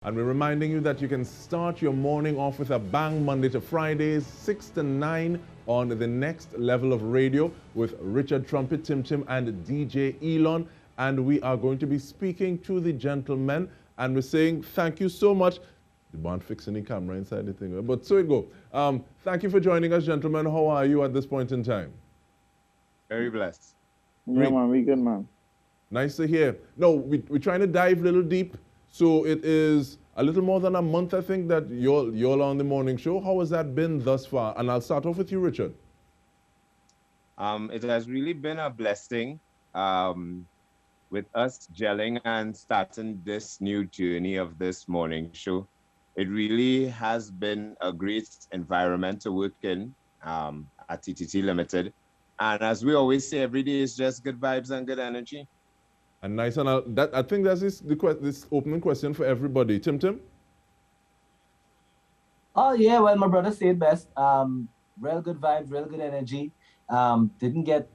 And we're reminding you that you can start your morning off with a bang Monday to Fridays, 6 to 9 on the Next Level of Radio with Richard Trumpet, Tim Tim, and DJ Elon. And we are going to be speaking to the gentlemen, and we're saying thank you so much. The band fixing the camera inside the thing, but so it go. Thank you for joining us, gentlemen. How are you at this point in time? Very blessed. Yeah, man, we good, man. Nice to hear. No, we're trying to dive a little deep. So it is a little more than a month, I think, that you're on the morning show. How has that been thus far? And I'll start off with you, Richard. It has really been a blessing with us gelling and starting this new journey of this morning show. It really has been a great environment to work in at TTT Limited. And as we always say, every day is just good vibes and good energy. And nice, and I think that's this opening question for everybody. Tim Tim? Oh, yeah, well, my brother said best. Real good vibes, real good energy. Didn't get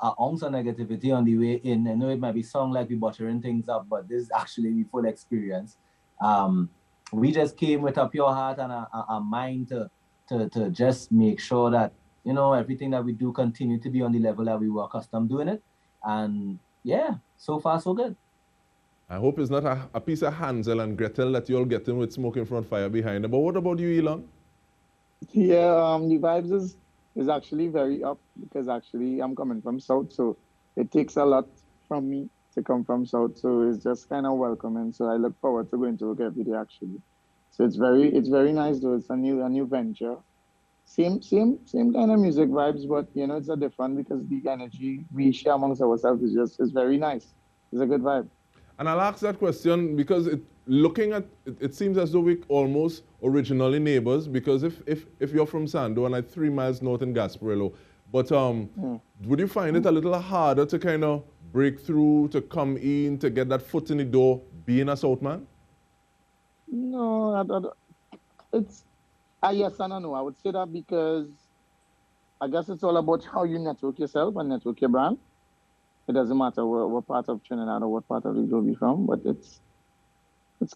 an ounce of negativity on the way in. I know it might be sound like we're buttering things up, but this is actually the full experience. We just came with a pure heart and a mind to just make sure that, you know, everything that we do continue to be on the level that we were accustomed doing it. And yeah, so far so good. I hope it's not a piece of Hansel and Gretel that you're getting with smoke in front fire behind them. But what about you, Elon? Yeah, the vibes is actually very up because actually I'm coming from South, so it takes a lot from me to come from South. So it's just kind of welcoming. So I look forward to going to work every day actually. So it's very nice though. It's a new venture. Same kind of music vibes, but you know it's a different because the energy we share amongst ourselves is very nice. It's a good vibe. And I'll ask that question because it seems as though we're almost originally neighbors, because if you're from Sando and I'm 3 miles north in Gasparillo, but would you find it a little harder to kind of break through, to come in, to get that foot in the door, being a South man? No, it's yes and no. I would say that because I guess it's all about how you network yourself and network your brand. It doesn't matter what part of Trinidad or what part of the globe you're from, but it's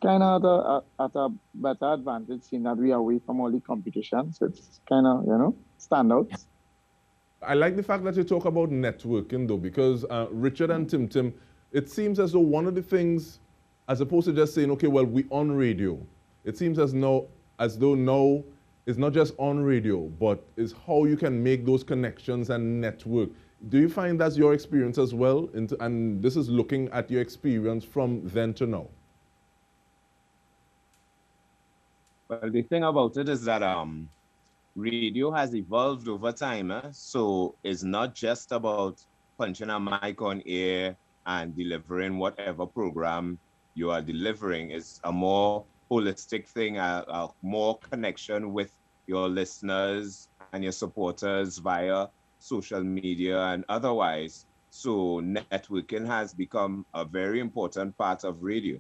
kind of at a better advantage seeing that we are away from all the competitions. So it's kind of, you know, standouts. I like the fact that you talk about networking though, because Richard and Tim Tim, it seems as though one of the things, as opposed to just saying, okay, well, we on radio, it seems as though now it's not just on radio, but it's how you can make those connections and network. Do you find that's your experience as well? And this is looking at your experience from then to now. Well, the thing about it is that radio has evolved over time. So it's not just about punching a mic on air and delivering whatever program you are delivering. It's a more holistic thing, a more connection with your listeners and your supporters via social media and otherwise. So networking has become a very important part of radio.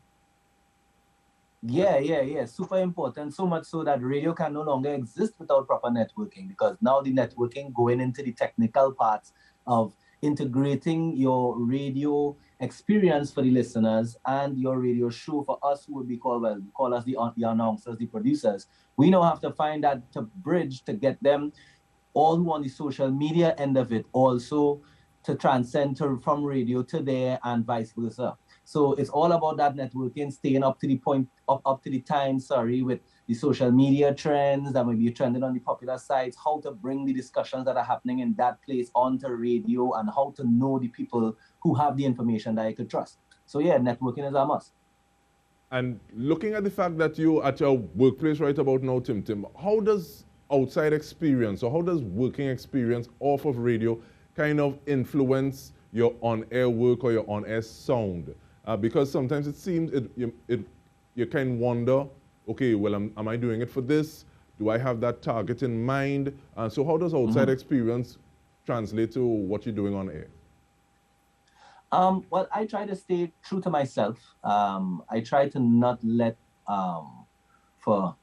Yeah. Super important. So much so that radio can no longer exist without proper networking, because now the networking going into the technical parts of integrating your radio experience for the listeners and your radio show for us, who would be called, well, we call us the announcers, the producers. We now have to find that to bridge to get them all who on the social media end of it also to transcend from radio to there and vice versa. So it's all about that networking, staying up to the point, up to the time, with the social media trends that may be trending on the popular sites, how to bring the discussions that are happening in that place onto radio, and how to know the people who have the information that I could trust. So yeah, networking is a must. And looking at the fact that you're at your workplace right about now, Tim Tim, how does outside experience, or how does working experience off of radio kind of influence your on-air work or your on-air sound? Because sometimes it seems you kind of wonder, okay, well, am I doing it for this? Do I have that target in mind? So how does outside experience translate to what you're doing on air? Well, I try to stay true to myself. I try to not let, for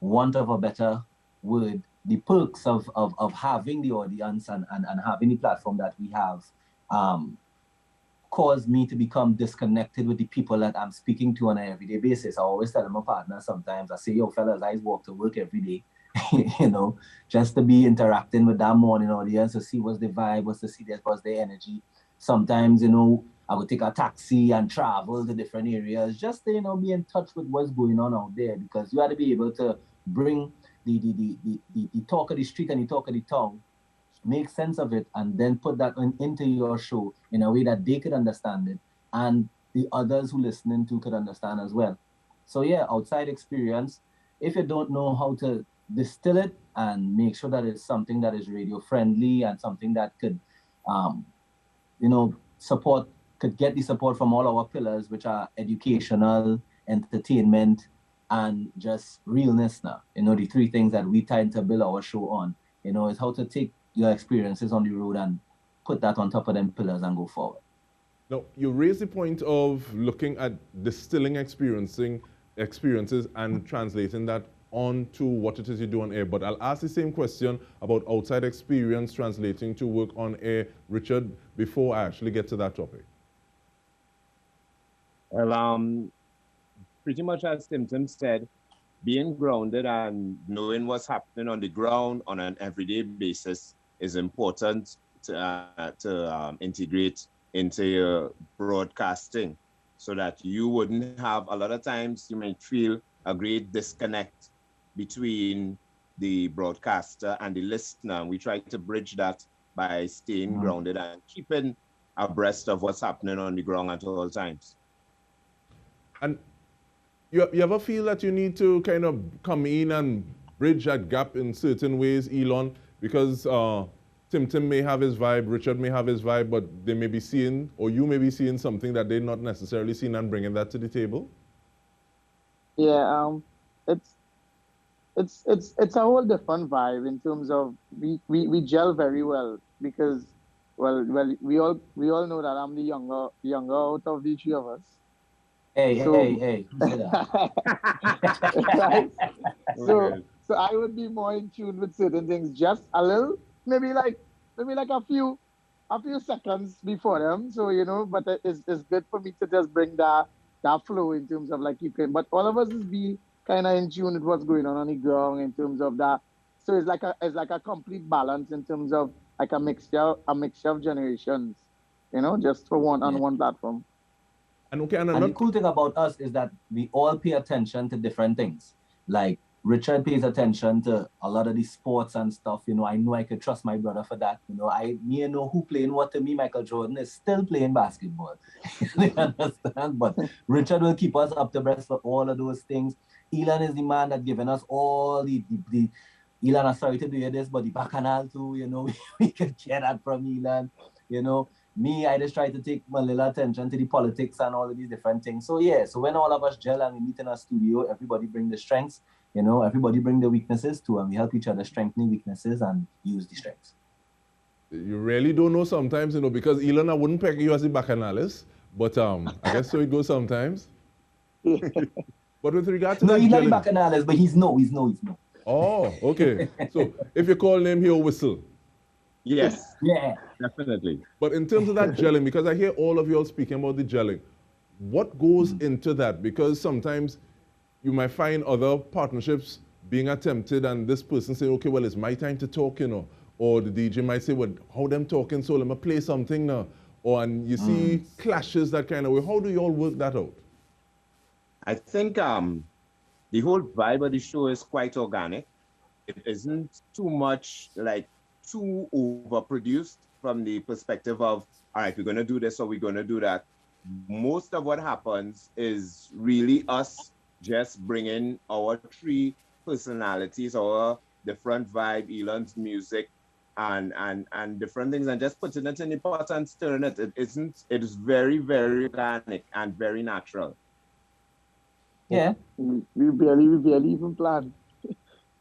want of a better word, the perks of having the audience and having the platform that we have caused me to become disconnected with the people that I'm speaking to on an everyday basis. I always tell my partner sometimes, I say, yo, fellas, I walk to work every day, you know, just to be interacting with that morning audience to see what's the vibe, what's the energy. Sometimes, you know, I would take a taxi and travel to different areas just to, you know, be in touch with what's going on out there, because you have to be able to bring the talk of the street and the talk of the town, make sense of it, and then put that into your show in a way that they could understand it and the others who listening to could understand as well. So yeah, outside experience, if you don't know how to distill it and make sure that it's something that is radio friendly and something that could, you know, could get the support from all our pillars, which are educational, entertainment, and just realness now. You know, the three things that we tend to build our show on, you know, is how to take your experiences on the road and put that on top of them pillars and go forward. Now, you raise the point of looking at distilling experiences and translating that onto what it is you do on air. But I'll ask the same question about outside experience translating to work on air, Richard, before I actually get to that topic. Well, pretty much as Tim said, being grounded and knowing what's happening on the ground on an everyday basis is important to integrate into your broadcasting, so that you wouldn't have, a lot of times you might feel a great disconnect between the broadcaster and the listener. We try to bridge that by staying grounded and keeping abreast of what's happening on the ground at all times. And you ever feel that you need to kind of come in and bridge that gap in certain ways, Elon? Because Tim may have his vibe, Richard may have his vibe, but they may be seeing, or you may be seeing something that they're not necessarily seeing and bringing that to the table? Yeah, it's a whole different vibe in terms of we gel very well because well we all know that I'm the younger out of the three of us. Hey, So, hey, who said that? right? So I would be more in tune with certain things, just a little, maybe like a few seconds before them. So you know, but it's good for me to just bring that flow in terms of like keeping. But all of us is be kind of in tune with what's going on the ground in terms of that. So it's like a complete balance in terms of like a mixture of generations, you know, just for one platform. And okay, and the cool thing about us is that we all pay attention to different things. Like Richard pays attention to a lot of the sports and stuff. You know I could trust my brother for that. You know, I know who playing what. To me, Michael Jordan is still playing basketball. You understand? But Richard will keep us up to breast for all of those things. Elon is the man that given us all the Elon, I'm sorry to do this, but the bacchanal too, you know, we could get that from Elon, you know. Me, I just try to take my little attention to the politics and all of these different things. So yeah, so when all of us gel and we meet in a studio, everybody bring the strengths, you know, everybody bring the weaknesses too, and we help each other strengthen the weaknesses and use the strengths. You really don't know sometimes, you know, because Elon, I wouldn't peg you as a bacchanalist, but I guess so it goes sometimes. But with regard to no, that he's not gelling, a bacchanalist, but he's no. Oh, okay. So if you call him, he'll whistle. Yes. Yeah. Definitely. But in terms of that gelling, because I hear all of you all speaking about the gelling, what goes into that? Because sometimes you might find other partnerships being attempted and this person saying, okay, well, it's my time to talk, you know. Or the DJ might say, well, how them talking, so let me play something now. Or and you see clashes that kind of way. How do you all work that out? I think the whole vibe of the show is quite organic. It isn't too much like too overproduced from the perspective of, all right, we're going to do this or we're going to do that. Most of what happens is really us just bringing our three personalities, our different vibe, Elon's music, and different things, and just putting it in the pot and stirring it. It is very, very organic and very natural. Yeah. We barely even plan.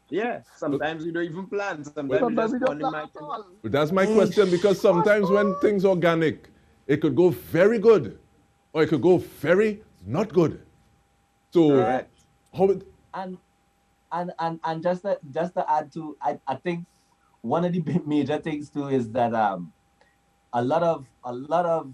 Yeah, sometimes we don't even plan. Sometimes we just we don't plan at all. But that's my question, because sometimes when things are organic, it could go very good, or it could go very not good. So Correct. how it, and just to add to, I think one of the major things too is that a lot of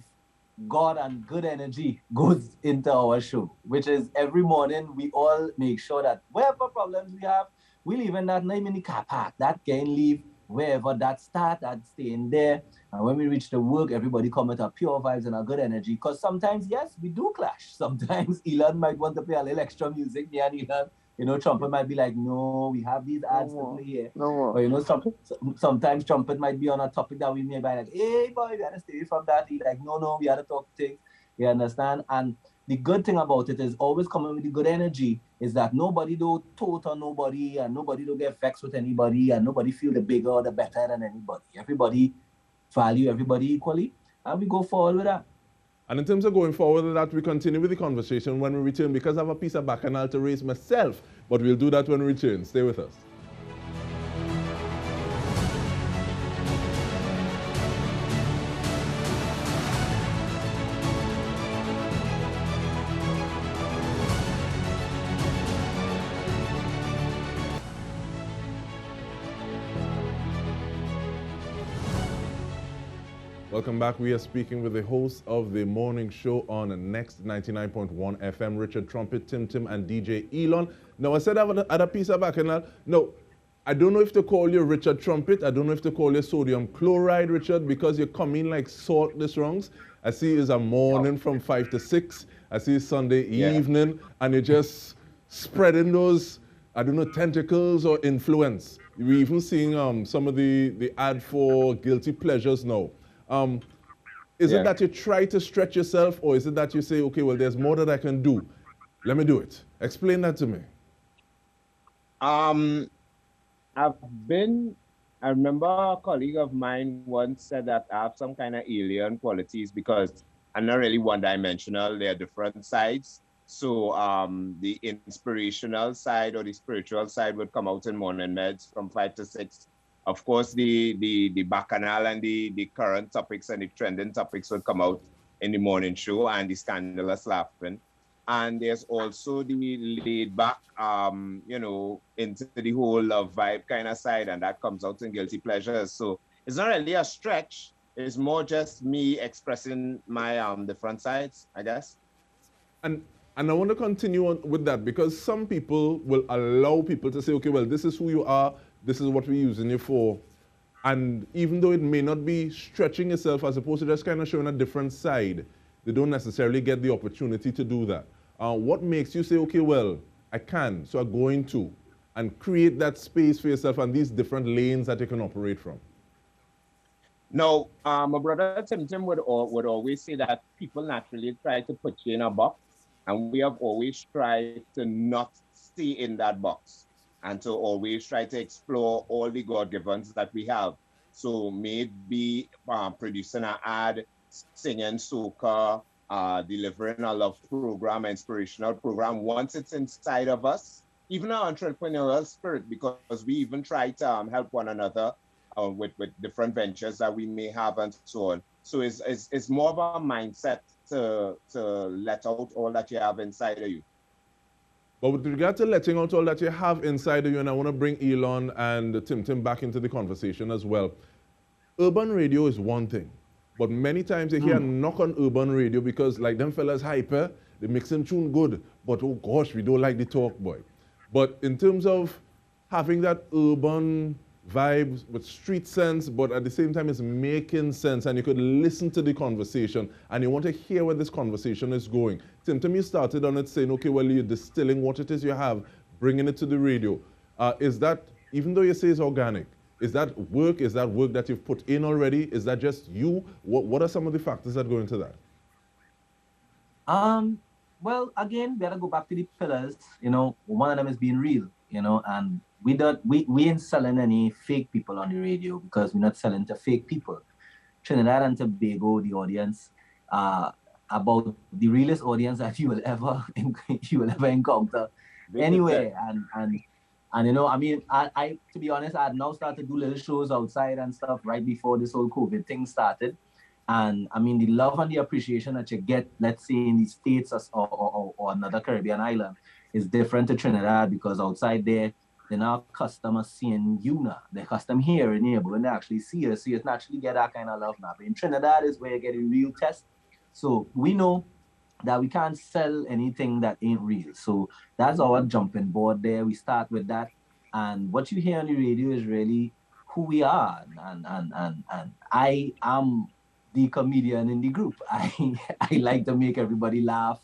God and good energy goes into our show, which is every morning we all make sure that whatever problems we have, we leave in that 9-minute car park. That can leave wherever that start and stay in there. And when we reach the work, everybody come with a pure vibes and a good energy. Because sometimes, yes, we do clash. Sometimes Elon might want to play a little extra music. Me and Elon, Trumpet might be like, no, we have these ads to play here. No. Or, sometimes Trumpet might be on a topic that we may be like, hey, boy, we gotta stay from that. He like, no, we gotta talk things. You understand? And the good thing about it is always coming with the good energy is that nobody do tote on nobody and nobody do get vexed with anybody and nobody feel the bigger or the better than anybody. Everybody value everybody equally and we go forward with that. And in terms of going forward with that, we continue with the conversation when we return because I have a piece of bacchanal to raise myself, but we'll do that when we return. Stay with us. Welcome back. We are speaking with the host of the morning show on Next 99.1 FM, Richard Trumpet, Tim, and DJ Elon. Now, I said I had a piece of bacchanal. No, I don't know if to call you Richard Trumpet. I don't know if to call you sodium chloride, Richard, because you come in like salt this wrongs. I see it's a morning from 5 to 6. I see it's Sunday evening, and you're just spreading those, I don't know, tentacles or influence. We're even seeing some of the ad for guilty pleasures now. Is it that you try to stretch yourself, or is it that you say, okay, well, there's more that I can do? Let me do it. Explain that to me. I remember a colleague of mine once said that I have some kind of alien qualities because I'm not really one-dimensional. There are different sides. So the inspirational side or the spiritual side would come out in morning meds from 5 to 6. Of course, the bacchanal and the current topics and the trending topics would come out in the morning show and the scandalous laughing. And there's also the laid back, into the whole love vibe kind of side, and that comes out in guilty pleasures. So it's not really a stretch. It's more just me expressing my different sides, I guess. And I want to continue on with that because some people will allow people to say, okay, well, this is who you are. This is what we're using you for. And even though it may not be stretching yourself as opposed to just kind of showing a different side, they don't necessarily get the opportunity to do that. What makes you say, okay, well, I can, so I'm going to, and create that space for yourself and these different lanes that you can operate from? No, my brother Tim would always say that people naturally try to put you in a box, and we have always tried to not stay in that box, and to always try to explore all the God-givens that we have. So may it be producing an ad, singing soca, delivering a love program, inspirational program. Once it's inside of us, even our entrepreneurial spirit, because we even try to help one another with different ventures that we may have and so on. So it's more of a mindset to let out all that you have inside of you. But with regard to letting out all that you have inside of you, and I want to bring Elon and Tim back into the conversation as well. Urban radio is one thing, but many times you hear a knock on urban radio because like them fellas hyper, they mixing tune good, but oh gosh, we don't like the talk, boy. But in terms of having that urban vibes with street sense, but at the same time it's making sense and you could listen to the conversation and you want to hear where this conversation is going. Tim, you started on it saying, okay, well, you're distilling what it is you have, bringing it to the radio. Is that, even though you say it's organic, is that work that you've put in already? Is that just you? What are some of the factors that go into that? Well, again, we gotta go back to the pillars. One of them is being real, and we ain't selling any fake people on the radio because we're not selling to fake people. Trinidad and Tobago, the audience, about the realest audience that you will ever encounter anywhere. And I to be honest, I had now started to do little shows outside and stuff right before this whole COVID thing started. And I mean, the love and the appreciation that you get, let's say in the States or another Caribbean island, is different to Trinidad because outside there, they're not accustomed to seeing you now. They're accustomed hearing you, but when they actually see you, so you naturally get that kind of love now. But in Trinidad is where you get a real test So we know that we can't sell anything that ain't real. So that's our jumping board there. We start with that. And what you hear on the radio is really who we are. And I am the comedian in the group. I like to make everybody laugh.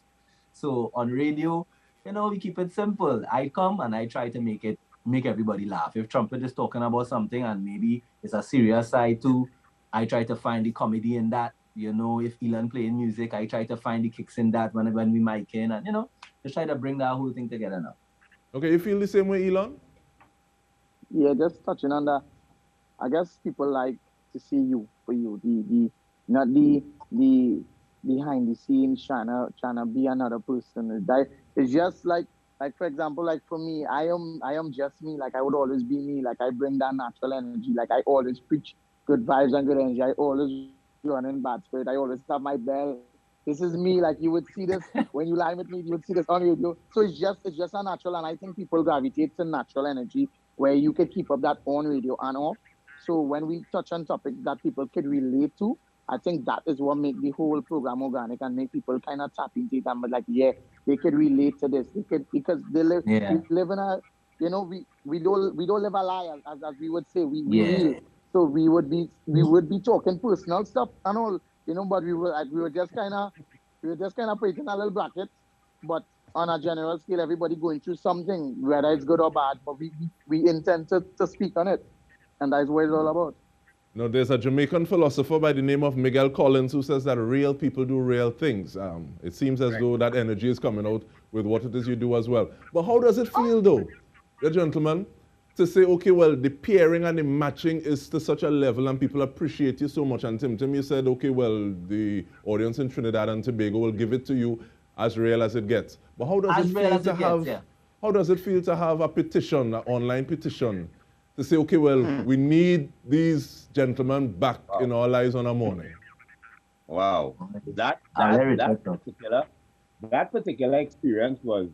So on radio, we keep it simple. I come and I try to make everybody laugh. If Trumpet is talking about something and maybe it's a serious side too, I try to find the comedy in that. If Elon playing music, I try to find the kicks in that when we mic in, and just try to bring that whole thing together now. Okay, you feel the same way, Elon? Yeah, just touching on that. I guess people like to see you for you, the not the behind the scenes trying to be another person. It's just like for example, like for me, I am just me. Like I would always be me. Like I bring that natural energy. Like I always preach good vibes and good energy. I always run in bad spirit. I always have my bell. This is me. Like you would see this when you line with me. You would see this on radio. So it's just a natural, and I think people gravitate to natural energy where you could keep up that on radio and off. So when we touch on topics that people could relate to, I think that is what make the whole program organic and make people kind of tap into it and be like, yeah, they could relate to this. They could, because they live, we live in a, we don't live a lie, as we would say. We real. So we would be talking personal stuff and all, but we were just kind of putting a little bracket, but on a general scale, everybody going through something, whether it's good or bad, but we intend to speak on it, and that's what it's all about. No, there's a Jamaican philosopher by the name of Miguel Collins who says that real people do real things. It seems as though that energy is coming out with what it is you do as well. But how does it feel, though, gentlemen, to say, okay, well, the pairing and the matching is to such a level and people appreciate you so much. And Tim, you said, okay, well, the audience in Trinidad and Tobago will give it to you as real as it gets. But how does how does it feel to have a petition, an online petition, to say, okay, well, we need these gentlemen back in our lives on a morning? Wow, that particular experience was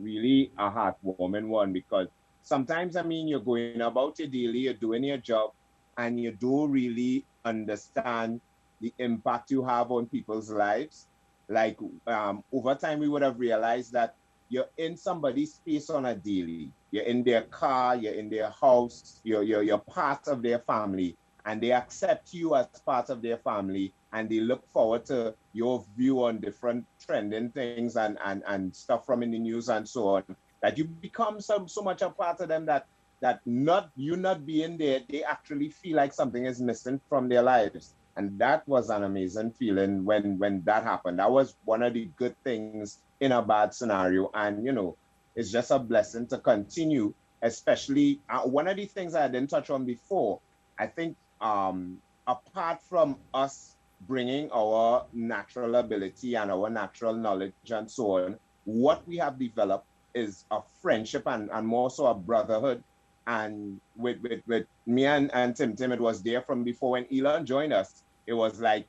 really a heartwarming one, because sometimes, you're going about your daily, you're doing your job, and you don't really understand the impact you have on people's lives. Like over time, we would have realized that you're in somebody's space on a daily. You're in their car, you're in their house, you're part of their family, and they accept you as part of their family, and they look forward to your view on different trending things and stuff from in the news and so on, that you become so much a part of them that not being there, they actually feel like something is missing from their lives. And that was an amazing feeling when that happened. That was one of the good things in a bad scenario. And, it's just a blessing to continue, especially one of the things I didn't touch on before. I think apart from us bringing our natural ability and our natural knowledge and so on, what we have developed is a friendship and more so a brotherhood. And with me and Tim, it was there from before. When Elon joined us, it was like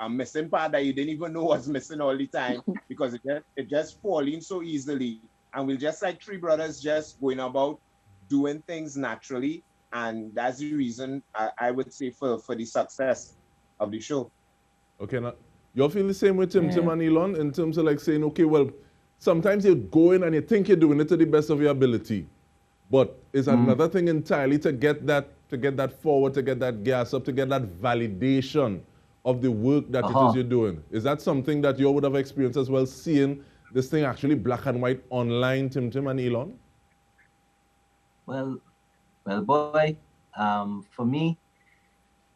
a missing part that you didn't even know was missing all the time, because it just fall in so easily. And we're just like three brothers just going about doing things naturally. And that's the reason I would say for the success of the show. Okay, now you feel the same with Tim and Elon in terms of like saying, okay, well, sometimes you go in and you think you're doing it to the best of your ability, but it's another thing entirely to get that forward, to get that gas up, to get that validation of the work that it is you're doing. Is that something that you would have experienced as well, seeing this thing actually black and white online, Tim and Elon? Well, boy, for me,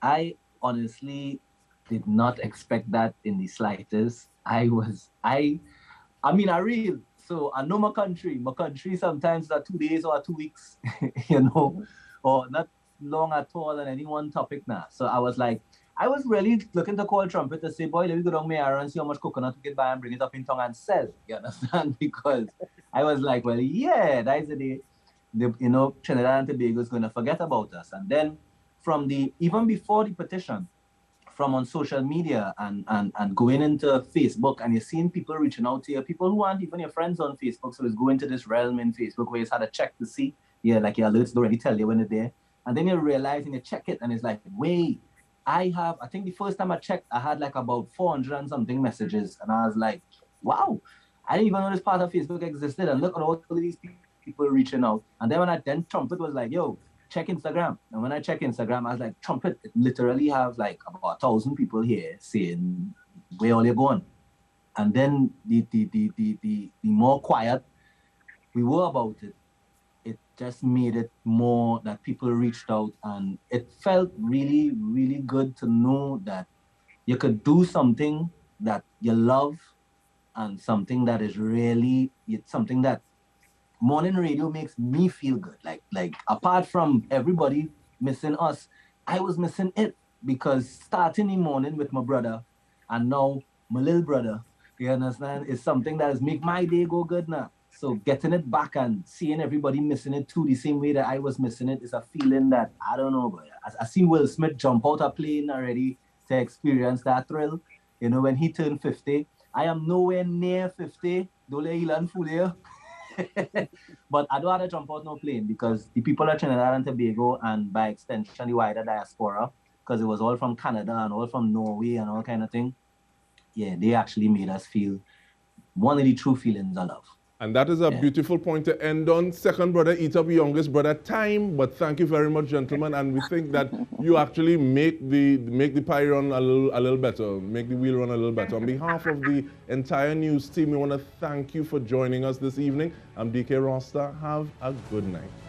I honestly did not expect that in the slightest. I real. So I know my country sometimes are 2 days or 2 weeks, or not long at all on any one topic now. So I was really looking to call Trumpet to say, boy, let me go down there and see how much coconut we get by and bring it up in tongue and sell. You understand? Because I was like, well, yeah, that is the day, Trinidad and Tobago is going to forget about us. And then even before the petition, from on social media and going into Facebook, and you're seeing people reaching out to you, people who aren't even your friends on Facebook. So it's going to this realm in Facebook where you had to check to see, like your alerts don't really tell you when they're there. And then you realize and you check it and it's like, wait, I think the first time I checked, I had like about 400 and something messages. And I was like, wow, I didn't even know this part of Facebook existed. And look at all of these people reaching out. And then Trumpet was like, yo, check Instagram. And when I check Instagram, I was like, Trumpet, it literally have like about 1,000 people here saying, where all you going? And then the more quiet we were about it, it just made it more that people reached out, and it felt really, really good to know that you could do something that you love and something that is really, it's something that morning radio makes me feel good. Like apart from everybody missing us, I was missing it, because starting in the morning with my brother and now my little brother, you understand, is something that has make my day go good now. So getting it back and seeing everybody missing it too, the same way that I was missing it, is a feeling that, I don't know, but I seen Will Smith jump out a plane already to experience that thrill. You know, when he turned 50, I am nowhere near 50. Don't let Elon fool you. But I don't have to jump out no plane, because the people of Trinidad and Tobago, and by extension the wider diaspora, because it was all from Canada and all from Norway and all kind of thing, yeah, they actually made us feel one of the true feelings I love. And that is a beautiful point to end on. Second brother eat up youngest brother time, but thank you very much, gentlemen. And we think that you actually make the pie run a little better, make the wheel run a little better. On behalf of the entire news team, we want to thank you for joining us this evening. I'm DK Rosta. Have a good night.